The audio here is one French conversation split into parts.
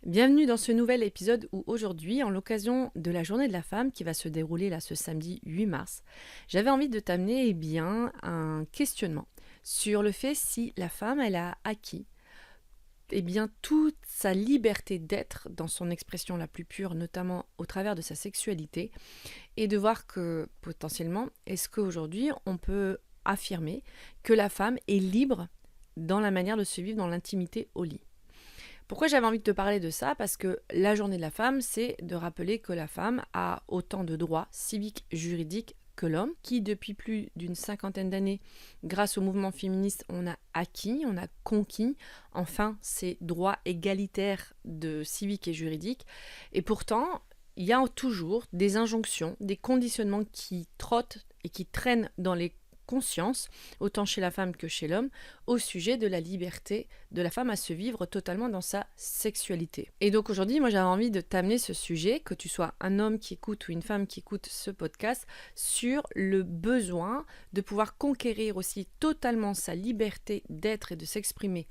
Bienvenue dans ce nouvel épisode où aujourd'hui, en l'occasion de la journée de la femme qui va se dérouler là ce samedi 8 mars, j'avais envie de t'amener un questionnement sur le fait si la femme elle a acquis toute sa liberté d'être dans son expression la plus pure, notamment au travers de sa sexualité, et de voir que potentiellement, est-ce qu'aujourd'hui on peut affirmer que la femme est libre dans la manière de se vivre dans l'intimité au lit. Pourquoi j'avais envie de te parler de ça? Parce que la journée de la femme, c'est de rappeler que la femme a autant de droits civiques, juridiques que l'homme, qui depuis plus d'une cinquantaine d'années, grâce au mouvement féministe, on a acquis, on a conquis, enfin, ces droits égalitaires de civiques et juridiques. Et pourtant, il y a toujours des injonctions, des conditionnements qui trottent et qui traînent dans les conscience, autant chez la femme que chez l'homme, au sujet de la liberté de la femme à se vivre totalement dans sa sexualité. Et donc aujourd'hui, moi j'avais envie de t'amener ce sujet, que tu sois un homme qui écoute ou une femme qui écoute ce podcast, sur le besoin de pouvoir conquérir aussi totalement sa liberté d'être et de s'exprimer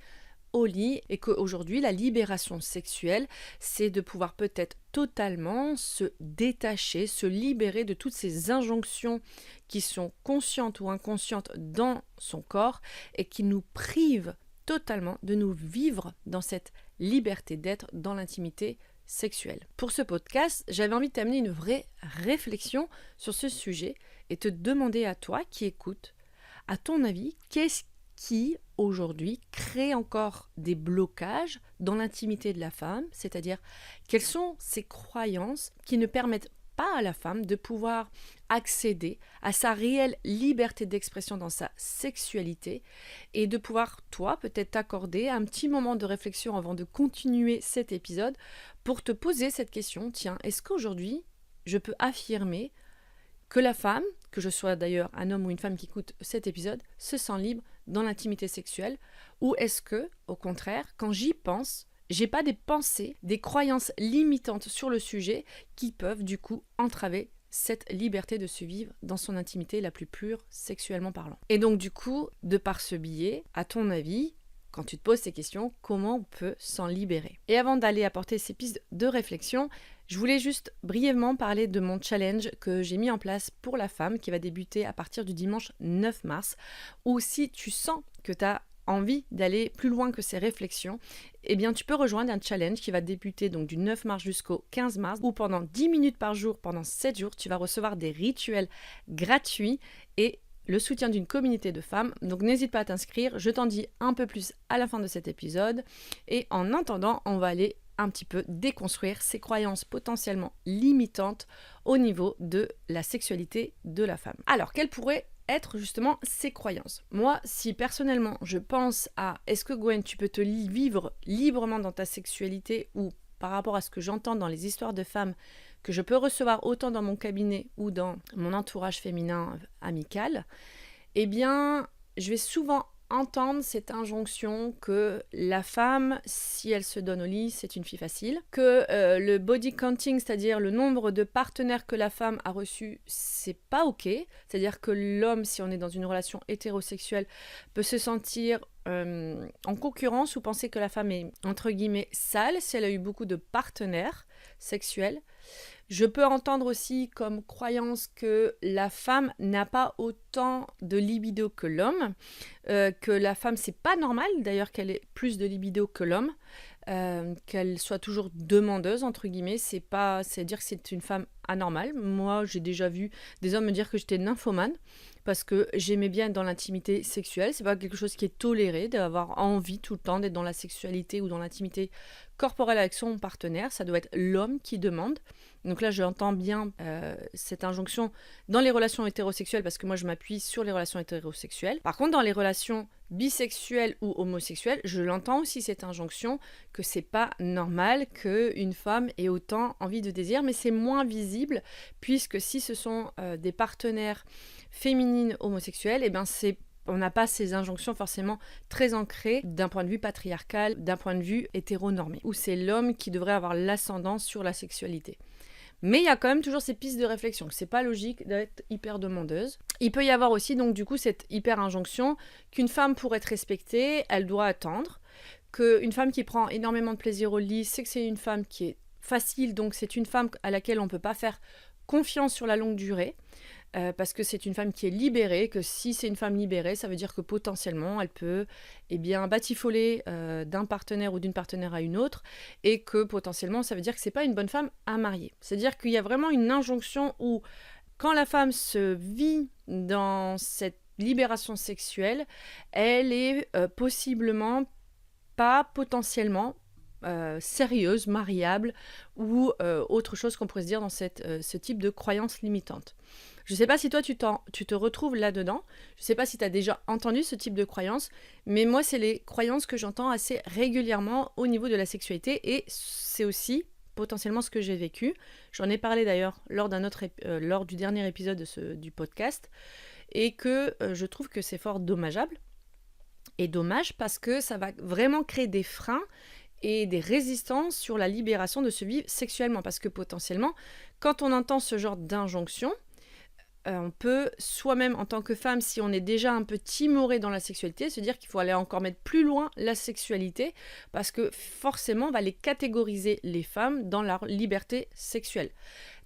au lit, et qu'aujourd'hui la libération sexuelle, c'est de pouvoir peut-être totalement se détacher, se libérer de toutes ces injonctions qui sont conscientes ou inconscientes dans son corps et qui nous privent totalement de nous vivre dans cette liberté d'être dans l'intimité sexuelle. Pour ce podcast, j'avais envie de t'amener une vraie réflexion sur ce sujet et te demander à toi qui écoutes, à ton avis, qu'est-ce qui aujourd'hui crée encore des blocages dans l'intimité de la femme, c'est-à-dire quelles sont ces croyances qui ne permettent pas à la femme de pouvoir accéder à sa réelle liberté d'expression dans sa sexualité et de pouvoir, toi, peut-être t'accorder un petit moment de réflexion avant de continuer cet épisode pour te poser cette question, tiens, est-ce qu'aujourd'hui je peux affirmer que la femme, que je sois d'ailleurs un homme ou une femme qui écoute cet épisode, se sent libre dans l'intimité sexuelle, ou est-ce que, au contraire, quand j'y pense, j'ai pas des pensées, des croyances limitantes sur le sujet qui peuvent du coup entraver cette liberté de se vivre dans son intimité la plus pure sexuellement parlant. Et donc du coup, de par ce biais, à ton avis, quand tu te poses ces questions, comment on peut s'en libérer? Et avant d'aller apporter ces pistes de réflexion, je voulais juste brièvement parler de mon challenge que j'ai mis en place pour la femme qui va débuter à partir du dimanche 9 mars, où si tu sens que tu as envie d'aller plus loin que ces réflexions, eh bien tu peux rejoindre un challenge qui va débuter donc du 9 mars jusqu'au 15 mars, où pendant 10 minutes par jour, pendant 7 jours, tu vas recevoir des rituels gratuits et le soutien d'une communauté de femmes. Donc n'hésite pas à t'inscrire, je t'en dis un peu plus à la fin de cet épisode. Et en attendant, on va aller un petit peu déconstruire ces croyances potentiellement limitantes au niveau de la sexualité de la femme. Alors, quelles pourraient être justement ces croyances? Moi, si personnellement je pense à est-ce que Gwen, tu peux te vivre librement dans ta sexualité, ou par rapport à ce que j'entends dans les histoires de femmes que je peux recevoir autant dans mon cabinet ou dans mon entourage féminin amical, eh bien, je vais souvent entendre cette injonction que la femme, si elle se donne au lit, c'est une fille facile, que le body counting, c'est-à-dire le nombre de partenaires que la femme a reçu, c'est pas ok, c'est-à-dire que l'homme, si on est dans une relation hétérosexuelle, peut se sentir en concurrence ou penser que la femme est entre guillemets sale si elle a eu beaucoup de partenaires sexuels. Je peux entendre aussi comme croyance que la femme n'a pas autant de libido que l'homme, que la femme, c'est pas normal d'ailleurs qu'elle ait plus de libido que l'homme, qu'elle soit toujours demandeuse, entre guillemets, c'est dire que c'est une femme anormale. Moi, j'ai déjà vu des hommes me dire que j'étais nymphomane, parce que j'aimais bien être dans l'intimité sexuelle, c'est pas quelque chose qui est toléré, d'avoir envie tout le temps d'être dans la sexualité ou dans l'intimité corporelle avec son partenaire, ça doit être l'homme qui demande. Donc là, j'entends bien cette injonction dans les relations hétérosexuelles, parce que moi, je m'appuie sur les relations hétérosexuelles. Par contre, dans les relations bisexuelles ou homosexuelles, je l'entends aussi cette injonction que c'est pas normal qu'une femme ait autant envie de désir, mais c'est moins visible, puisque si ce sont des partenaires féminines homosexuelles, eh ben on n'a pas ces injonctions forcément très ancrées d'un point de vue patriarcal, d'un point de vue hétéronormé, où c'est l'homme qui devrait avoir l'ascendant sur la sexualité. Mais il y a quand même toujours ces pistes de réflexion, que c'est pas logique d'être hyper demandeuse. Il peut y avoir aussi donc du coup cette hyper injonction qu'une femme pour être respectée, elle doit attendre, qu'une femme qui prend énormément de plaisir au lit, c'est que c'est une femme qui est facile, donc c'est une femme à laquelle on ne peut pas faire confiance sur la longue durée, parce que c'est une femme qui est libérée, que si c'est une femme libérée, ça veut dire que potentiellement elle peut batifoler d'un partenaire ou d'une partenaire à une autre, et que potentiellement ça veut dire que c'est pas une bonne femme à marier. C'est-à-dire qu'il y a vraiment une injonction où quand la femme se vit dans cette libération sexuelle, elle est possiblement pas potentiellement sérieuse, mariable ou autre chose qu'on pourrait se dire dans ce type de croyance limitante. Je ne sais pas si toi tu te retrouves là-dedans, je ne sais pas si tu as déjà entendu ce type de croyance, mais moi c'est les croyances que j'entends assez régulièrement au niveau de la sexualité et c'est aussi potentiellement ce que j'ai vécu. J'en ai parlé d'ailleurs lors du dernier épisode du podcast et que je trouve que c'est fort dommageable. Et dommage parce que ça va vraiment créer des freins et des résistances sur la libération de se vivre sexuellement. Parce que potentiellement, quand on entend ce genre d'injonction, on peut soi-même, en tant que femme, si on est déjà un peu timoré dans la sexualité, se dire qu'il faut aller encore mettre plus loin la sexualité, parce que forcément, on va les catégoriser, les femmes, dans leur liberté sexuelle.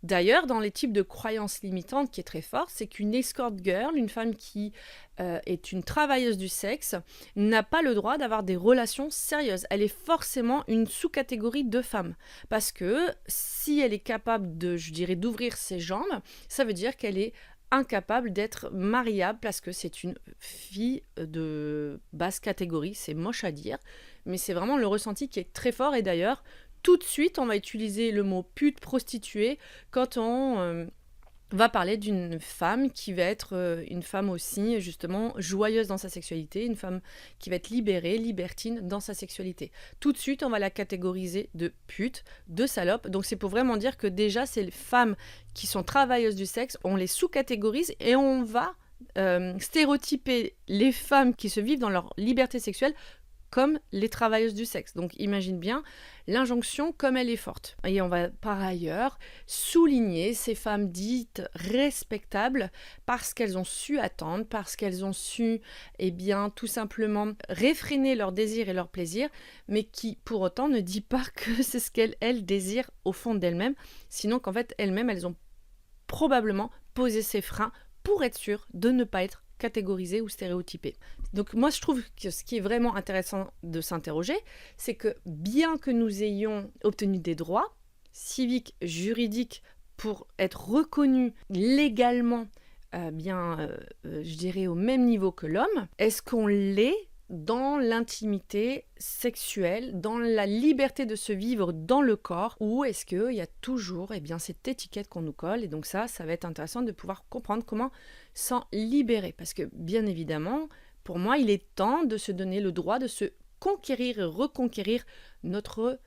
D'ailleurs, dans les types de croyances limitantes qui est très fort, c'est qu'une escort girl, une femme qui est une travailleuse du sexe, n'a pas le droit d'avoir des relations sérieuses. Elle est forcément une sous-catégorie de femme. Parce que si elle est capable d'ouvrir ses jambes, ça veut dire qu'elle est incapable d'être mariable parce que c'est une fille de basse catégorie. C'est moche à dire, mais c'est vraiment le ressenti qui est très fort. Et d'ailleurs, tout de suite, on va utiliser le mot pute, prostituée, quand on va parler d'une femme qui va être une femme aussi, justement, joyeuse dans sa sexualité, une femme qui va être libérée, libertine dans sa sexualité. Tout de suite, on va la catégoriser de pute, de salope. Donc c'est pour vraiment dire que déjà, c'est les femmes qui sont travailleuses du sexe, on les sous-catégorise et on va stéréotyper les femmes qui se vivent dans leur liberté sexuelle comme les travailleuses du sexe. Donc imagine bien l'injonction comme elle est forte. Et on va par ailleurs souligner ces femmes dites respectables parce qu'elles ont su attendre, parce qu'elles ont su tout simplement réfréner leurs désirs et leurs plaisirs, mais qui pour autant ne dit pas que c'est ce qu'elles désirent au fond d'elles-mêmes, sinon qu'en fait elles-mêmes elles ont probablement posé ces freins pour être sûres de ne pas être catégorisées ou stéréotypées. Donc moi je trouve que ce qui est vraiment intéressant de s'interroger, c'est que bien que nous ayons obtenu des droits civiques, juridiques pour être reconnus légalement, je dirais au même niveau que l'homme, est-ce qu'on l'est dans l'intimité sexuelle, dans la liberté de se vivre dans le corps, ou est-ce qu'il y a toujours cette étiquette qu'on nous colle? Et donc ça va être intéressant de pouvoir comprendre comment s'en libérer. Parce que bien évidemment, pour moi, il est temps de se donner le droit de se conquérir et reconquérir notre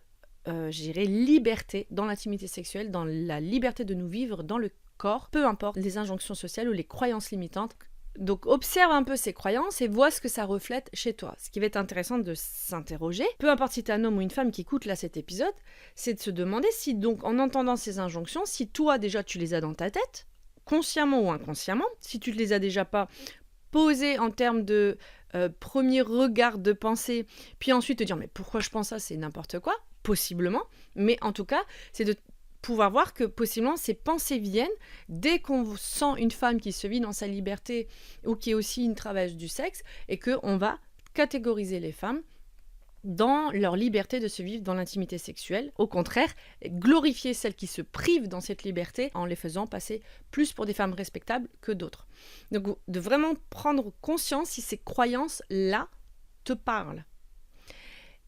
liberté dans l'intimité sexuelle, dans la liberté de nous vivre dans le corps, peu importe les injonctions sociales ou les croyances limitantes. Donc observe un peu ces croyances et vois ce que ça reflète chez toi. Ce qui va être intéressant de s'interroger, peu importe si tu es un homme ou une femme qui écoute là cet épisode, c'est de se demander si donc en entendant ces injonctions, si toi déjà tu les as dans ta tête, consciemment ou inconsciemment, si tu ne les as déjà pas posées en termes de premier regard de pensée, puis ensuite te dire mais pourquoi je pense ça, c'est n'importe quoi, possiblement, mais en tout cas c'est de pouvoir voir que possiblement ces pensées viennent dès qu'on sent une femme qui se vit dans sa liberté ou qui est aussi une travailleuse du sexe et qu'on va catégoriser les femmes dans leur liberté de se vivre dans l'intimité sexuelle. Au contraire, glorifier celles qui se privent dans cette liberté en les faisant passer plus pour des femmes respectables que d'autres. Donc de vraiment prendre conscience si ces croyances-là te parlent.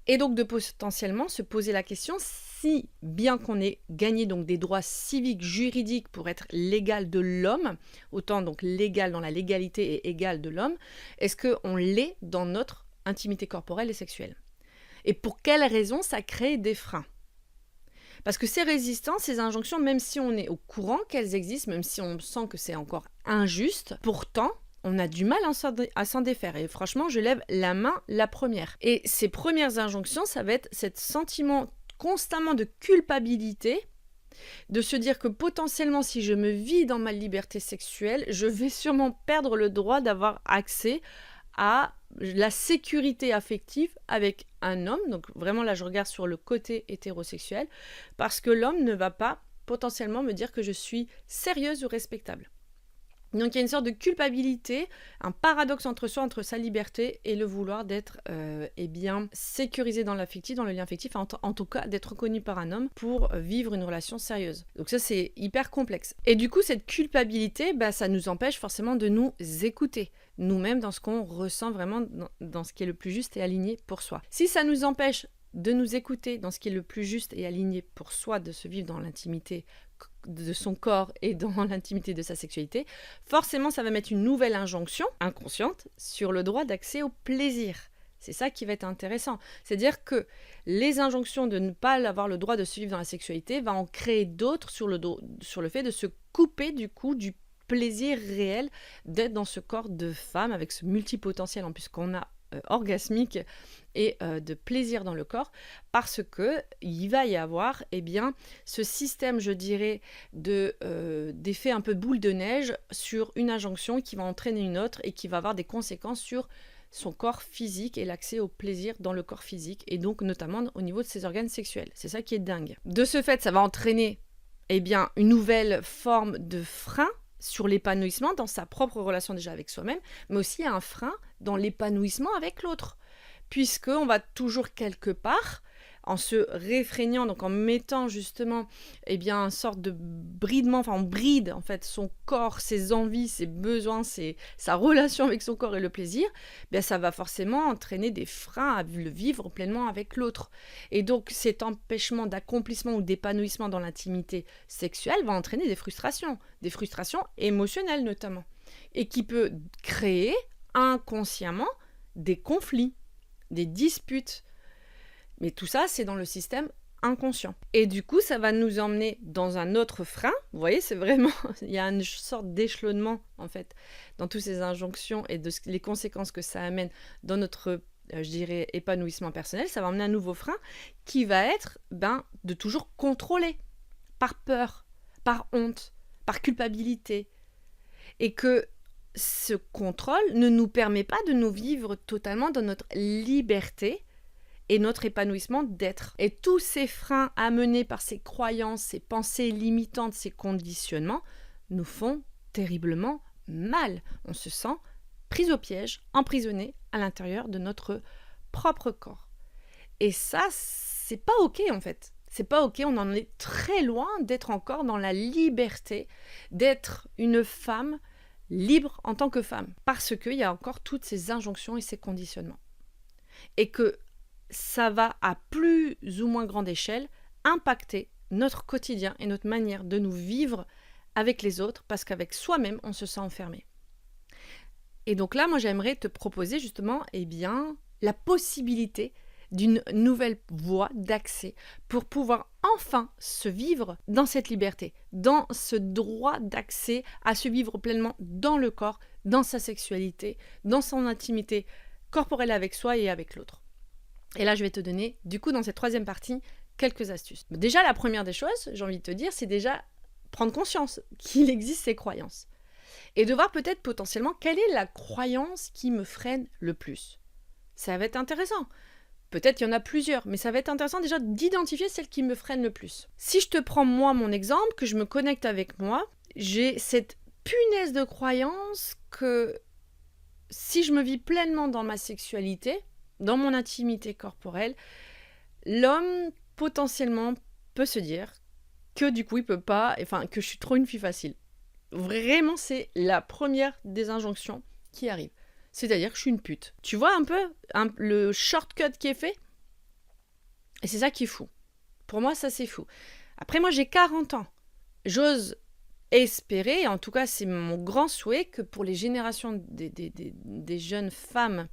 Et donc de potentiellement se poser la question si, bien qu'on ait gagné donc des droits civiques, juridiques pour être l'égal de l'homme, autant donc l'égal dans la légalité et égal de l'homme, est-ce qu'on l'est dans notre intimité corporelle et sexuelle? Et pour quelles raisons ça crée des freins? Parce que ces résistances, ces injonctions, même si on est au courant qu'elles existent, même si on sent que c'est encore injuste, pourtant, on a du mal à s'en défaire. Et franchement, je lève la main la première. Et ces premières injonctions, ça va être ce sentiment constamment de culpabilité, de se dire que potentiellement, si je me vis dans ma liberté sexuelle, je vais sûrement perdre le droit d'avoir accès à la sécurité affective avec un homme. Donc vraiment là, je regarde sur le côté hétérosexuel, parce que l'homme ne va pas potentiellement me dire que je suis sérieuse ou respectable. Donc il y a une sorte de culpabilité, un paradoxe entre soi, entre sa liberté et le vouloir d'être sécurisé dans l'affectif, dans le lien affectif, en tout cas d'être reconnu par un homme pour vivre une relation sérieuse. Donc ça c'est hyper complexe. Et du coup cette culpabilité, ça nous empêche forcément de nous écouter, nous-mêmes dans ce qu'on ressent vraiment, dans ce qui est le plus juste et aligné pour soi. Si ça nous empêche de nous écouter dans ce qui est le plus juste et aligné pour soi, de se vivre dans l'intimité de son corps et dans l'intimité de sa sexualité, forcément ça va mettre une nouvelle injonction inconsciente sur le droit d'accès au plaisir. C'est ça qui va être intéressant. C'est-à-dire que les injonctions de ne pas avoir le droit de se vivre dans la sexualité va en créer d'autres sur le fait de se couper du coup du plaisir réel d'être dans ce corps de femme avec ce multipotentiel en plus qu'on a orgasmique et de plaisir dans le corps, parce que il va y avoir ce système, je dirais, d'effet un peu boule de neige sur une injonction qui va entraîner une autre et qui va avoir des conséquences sur son corps physique et l'accès au plaisir dans le corps physique, et donc notamment au niveau de ses organes sexuels. C'est ça qui est dingue. De ce fait, ça va entraîner une nouvelle forme de frein sur l'épanouissement dans sa propre relation déjà avec soi-même, mais aussi un frein dans l'épanouissement avec l'autre. Puisqu'on va toujours quelque part, en se réfrénant, donc en mettant justement une sorte de bridement, on bride en fait son corps, ses envies, ses besoins, sa relation avec son corps et le plaisir, ça va forcément entraîner des freins à le vivre pleinement avec l'autre. Et donc cet empêchement d'accomplissement ou d'épanouissement dans l'intimité sexuelle va entraîner des frustrations émotionnelles notamment, et qui peut créer inconsciemment des conflits, des disputes. Mais tout ça, c'est dans le système inconscient. Et du coup, ça va nous emmener dans un autre frein. Vous voyez, c'est vraiment... il y a une sorte d'échelonnement, en fait, dans toutes ces injonctions et les conséquences que ça amène dans notre, épanouissement personnel. Ça va emmener un nouveau frein qui va être, de toujours contrôler, par peur, par honte, par culpabilité. Et que ce contrôle ne nous permet pas de nous vivre totalement dans notre liberté et notre épanouissement d'être. Et tous ces freins amenés par ces croyances, ces pensées limitantes, ces conditionnements, nous font terriblement mal. On se sent pris au piège, emprisonné à l'intérieur de notre propre corps. Et ça, c'est pas ok en fait. C'est pas ok, on en est très loin d'être encore dans la liberté, d'être une femme libre en tant que femme, parce qu'il y a encore toutes ces injonctions et ces conditionnements. Et que ça va à plus ou moins grande échelle impacter notre quotidien et notre manière de nous vivre avec les autres, parce qu'avec soi-même, on se sent enfermé. Et donc là, moi, j'aimerais te proposer justement la possibilité d'une nouvelle voie d'accès pour pouvoir enfin se vivre dans cette liberté, dans ce droit d'accès à se vivre pleinement dans le corps, dans sa sexualité, dans son intimité corporelle avec soi et avec l'autre. Et là, je vais te donner, du coup, dans cette troisième partie, quelques astuces. Déjà, la première des choses, j'ai envie de te dire, c'est déjà prendre conscience qu'il existe ces croyances. Et de voir peut-être potentiellement quelle est la croyance qui me freine le plus. Ça va être intéressant. Peut-être qu'il y en a plusieurs, mais ça va être intéressant déjà d'identifier celle qui me freine le plus. Si je te prends moi mon exemple, que je me connecte avec moi, j'ai cette punaise de croyance que si je me vis pleinement dans ma sexualité, dans mon intimité corporelle, l'homme potentiellement peut se dire que du coup il peut pas, que je suis trop une fille facile. Vraiment, c'est la première des injonctions qui arrive. C'est-à-dire que je suis une pute. Tu vois un peu le shortcut qui est fait ? Et c'est ça qui est fou. Pour moi, ça c'est fou. Après, moi j'ai 40 ans. J'ose espérer, en tout cas c'est mon grand souhait, que pour les générations des jeunes femmes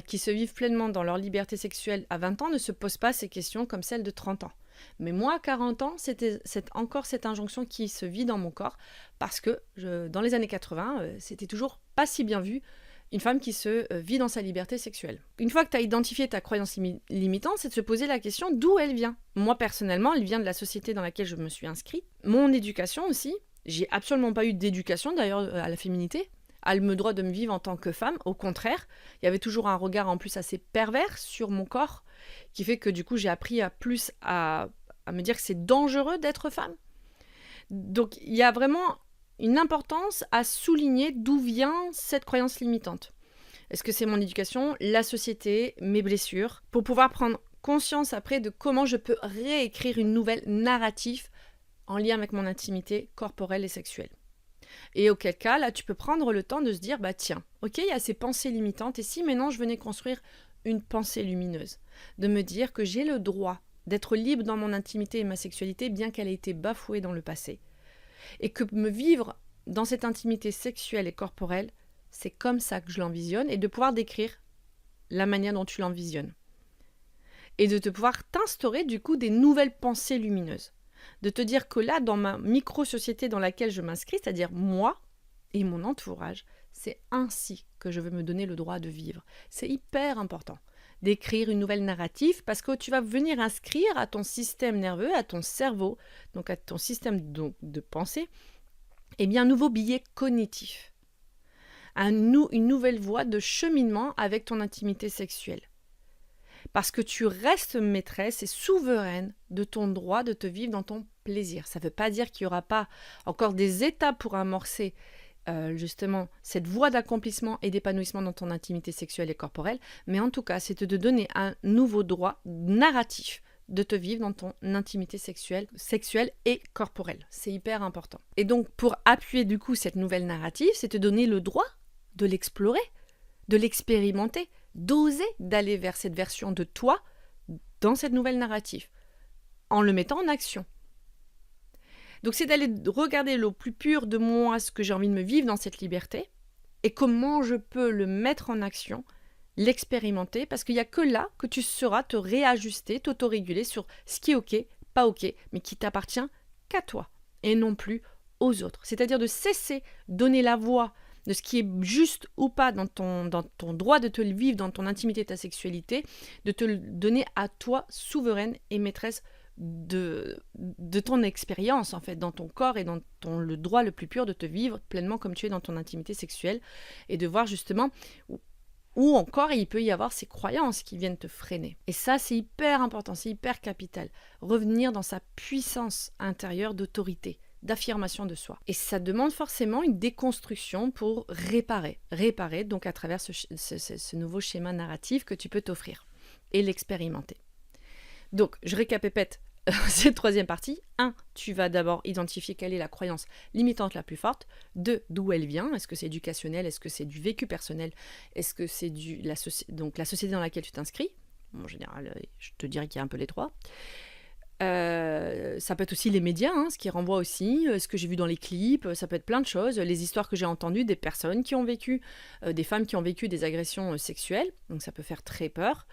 qui se vivent pleinement dans leur liberté sexuelle à 20 ans ne se posent pas ces questions comme celles de 30 ans. Mais moi, à 40 ans, c'est encore cette injonction qui se vit dans mon corps, parce que dans les années 80, c'était toujours pas si bien vu une femme qui se vit dans sa liberté sexuelle. Une fois que tu as identifié ta croyance limitante, c'est de se poser la question d'où elle vient. Moi, personnellement, elle vient de la société dans laquelle je me suis inscrite. Mon éducation aussi, j'ai absolument pas eu d'éducation d'ailleurs à la féminité. a le droit de me vivre en tant que femme. Au contraire, il y avait toujours un regard en plus assez pervers sur mon corps, qui fait que du coup j'ai appris à me dire que c'est dangereux d'être femme. Donc il y a vraiment une importance à souligner d'où vient cette croyance limitante. Est-ce que c'est mon éducation, la société, mes blessures, pour pouvoir prendre conscience après de comment je peux réécrire une nouvelle narrative en lien avec mon intimité corporelle et sexuelle. Et auquel cas, là, tu peux prendre le temps de se dire, bah tiens, ok, il y a ces pensées limitantes, et si maintenant je venais construire une pensée lumineuse, de me dire que j'ai le droit d'être libre dans mon intimité et ma sexualité, bien qu'elle ait été bafouée dans le passé, et que me vivre dans cette intimité sexuelle et corporelle, c'est comme ça que je l'envisionne, et de pouvoir décrire la manière dont tu l'envisionnes. Et de te pouvoir t'instaurer du coup des nouvelles pensées lumineuses. De te dire que là, dans ma micro-société dans laquelle je m'inscris, c'est-à-dire moi et mon entourage, c'est ainsi que je veux me donner le droit de vivre. C'est hyper important d'écrire une nouvelle narrative parce que tu vas venir inscrire à ton système nerveux, à ton cerveau, donc à ton système de pensée, eh bien, un nouveau billet cognitif. Une nouvelle voie de cheminement avec ton intimité sexuelle. Parce que tu restes maîtresse et souveraine de ton droit de te vivre dans ton plaisir. Ça ne veut pas dire qu'il n'y aura pas encore des étapes pour amorcer justement cette voie d'accomplissement et d'épanouissement dans ton intimité sexuelle et corporelle, mais en tout cas, c'est de te donner un nouveau droit narratif de te vivre dans ton intimité sexuelle et corporelle. C'est hyper important. Et donc, pour appuyer du coup cette nouvelle narrative, c'est te donner le droit de l'explorer, de l'expérimenter, d'oser d'aller vers cette version de toi dans cette nouvelle narrative, en le mettant en action. Donc c'est d'aller regarder le plus pur de moi, ce que j'ai envie de me vivre dans cette liberté, et comment je peux le mettre en action, l'expérimenter, parce qu'il n'y a que là que tu sauras te réajuster, t'autoréguler sur ce qui est ok, pas ok, mais qui t'appartient qu'à toi, et non plus aux autres. C'est-à-dire de cesser de donner la voix de ce qui est juste ou pas dans ton droit de te le vivre, dans ton intimité, ta sexualité, de te le donner à toi, souveraine et maîtresse de ton expérience, en fait, dans ton corps et dans le droit le plus pur de te vivre pleinement comme tu es dans ton intimité sexuelle, et de voir justement où encore il peut y avoir ces croyances qui viennent te freiner. Et ça, c'est hyper important, c'est hyper capital. Revenir dans sa puissance intérieure d'autorité, d'affirmation de soi. Et ça demande forcément une déconstruction pour réparer donc à travers ce nouveau schéma narratif que tu peux t'offrir et l'expérimenter. Donc, je récapépète cette troisième partie. 1. Tu vas d'abord identifier quelle est la croyance limitante la plus forte. 2. D'où elle vient. Est-ce que c'est éducationnel? Est-ce que c'est du vécu personnel? Est-ce que c'est la société dans laquelle tu t'inscris? En général, je te dirais qu'il y a un peu les trois. Ça peut être aussi les médias, ce qui renvoie aussi, ce que j'ai vu dans les clips, ça peut être plein de choses, les histoires que j'ai entendues des personnes qui ont vécu, des femmes qui ont vécu des agressions sexuelles, donc ça peut faire très peur.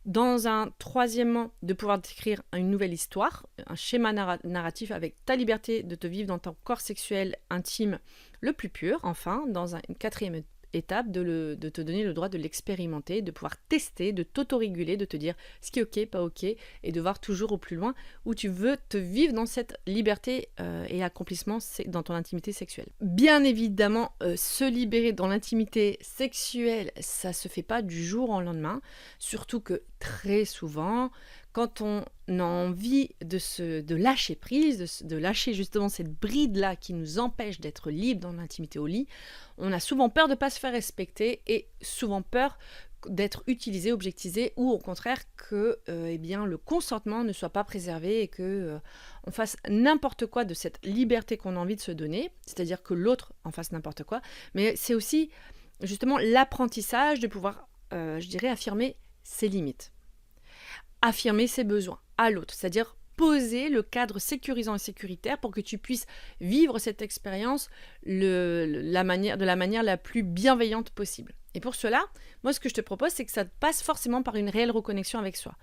Dans un troisièmement, de pouvoir décrire une nouvelle histoire, un schéma narratif avec ta liberté de te vivre dans ton corps sexuel intime le plus pur. Enfin, dans une quatrième étape, de te donner le droit de l'expérimenter, de pouvoir tester, de t'autoréguler, de te dire ce qui est ok, pas ok, et de voir toujours au plus loin où tu veux te vivre dans cette liberté et accomplissement dans ton intimité sexuelle. Bien évidemment, se libérer dans l'intimité sexuelle, ça se fait pas du jour au lendemain, surtout que très souvent, quand on a envie de lâcher prise, de lâcher justement cette bride-là qui nous empêche d'être libre dans l'intimité au lit, on a souvent peur de ne pas se faire respecter et souvent peur d'être utilisé, objectisé, ou au contraire que le consentement ne soit pas préservé et que on fasse n'importe quoi de cette liberté qu'on a envie de se donner, c'est-à-dire que l'autre en fasse n'importe quoi. Mais c'est aussi justement l'apprentissage de pouvoir, affirmer ses limites. Affirmer ses besoins à l'autre, c'est-à-dire poser le cadre sécurisant et sécuritaire pour que tu puisses vivre cette expérience de la manière la plus bienveillante possible. Et pour cela, moi ce que je te propose, c'est que ça passe forcément par une réelle reconnexion avec soi.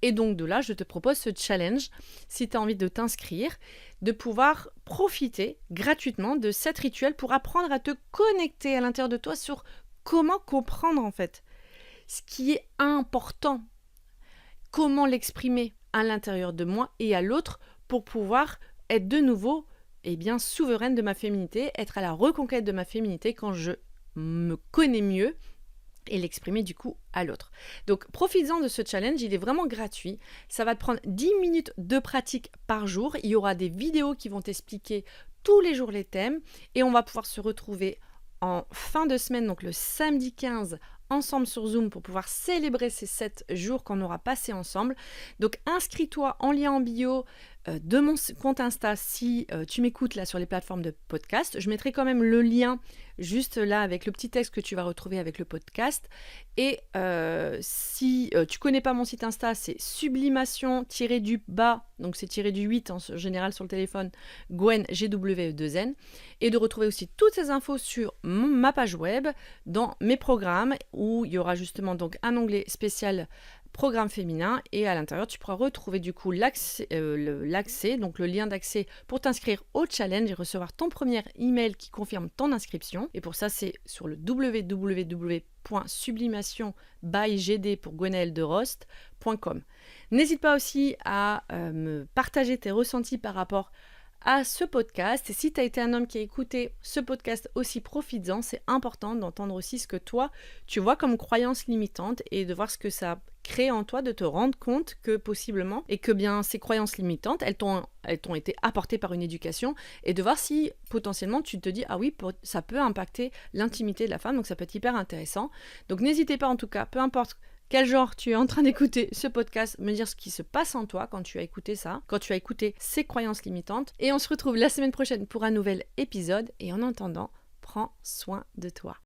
Et donc de là, je te propose ce challenge, si tu as envie de t'inscrire, de pouvoir profiter gratuitement de cet rituel pour apprendre à te connecter à l'intérieur de toi sur comment comprendre en fait ce qui est important. Comment l'exprimer à l'intérieur de moi et à l'autre pour pouvoir être de nouveau souveraine de ma féminité, être à la reconquête de ma féminité quand je me connais mieux et l'exprimer du coup à l'autre. Donc profites-en de ce challenge, il est vraiment gratuit. Ça va te prendre 10 minutes de pratique par jour. Il y aura des vidéos qui vont t'expliquer tous les jours les thèmes et on va pouvoir se retrouver en fin de semaine, donc le samedi 15, ensemble sur Zoom pour pouvoir célébrer ces 7 jours qu'on aura passés ensemble. Donc inscris-toi en lien en bio de mon compte Insta si tu m'écoutes là sur les plateformes de podcast. Je mettrai quand même le lien juste là avec le petit texte que tu vas retrouver avec le podcast. Et si tu connais pas mon site Insta, c'est sublimation-du-bas, donc c'est tiré du 8 en général sur le téléphone, Gwen, GWE2N. Et de retrouver aussi toutes ces infos sur ma page web, dans mes programmes, où il y aura justement donc un onglet spécial programme féminin et à l'intérieur tu pourras retrouver du coup l'accès, donc le lien d'accès pour t'inscrire au challenge et recevoir ton premier email qui confirme ton inscription. Et pour ça c'est sur le www.sublimation-by-gd pour Gwenaëlle de Rost.com. N'hésite pas aussi à me partager tes ressentis par rapport à ce podcast. Et si tu as été un homme qui a écouté ce podcast aussi, profites-en. C'est important d'entendre aussi ce que toi, tu vois comme croyance limitante et de voir ce que ça crée en toi, de te rendre compte que possiblement, et que bien ces croyances limitantes, elles t'ont été apportées par une éducation, et de voir si potentiellement tu te dis, ah oui, ça peut impacter l'intimité de la femme, donc ça peut être hyper intéressant. Donc n'hésitez pas en tout cas, peu importe quel genre tu es en train d'écouter ce podcast, me dire ce qui se passe en toi quand tu as écouté ça, quand tu as écouté ces croyances limitantes. Et on se retrouve la semaine prochaine pour un nouvel épisode. Et en attendant, prends soin de toi.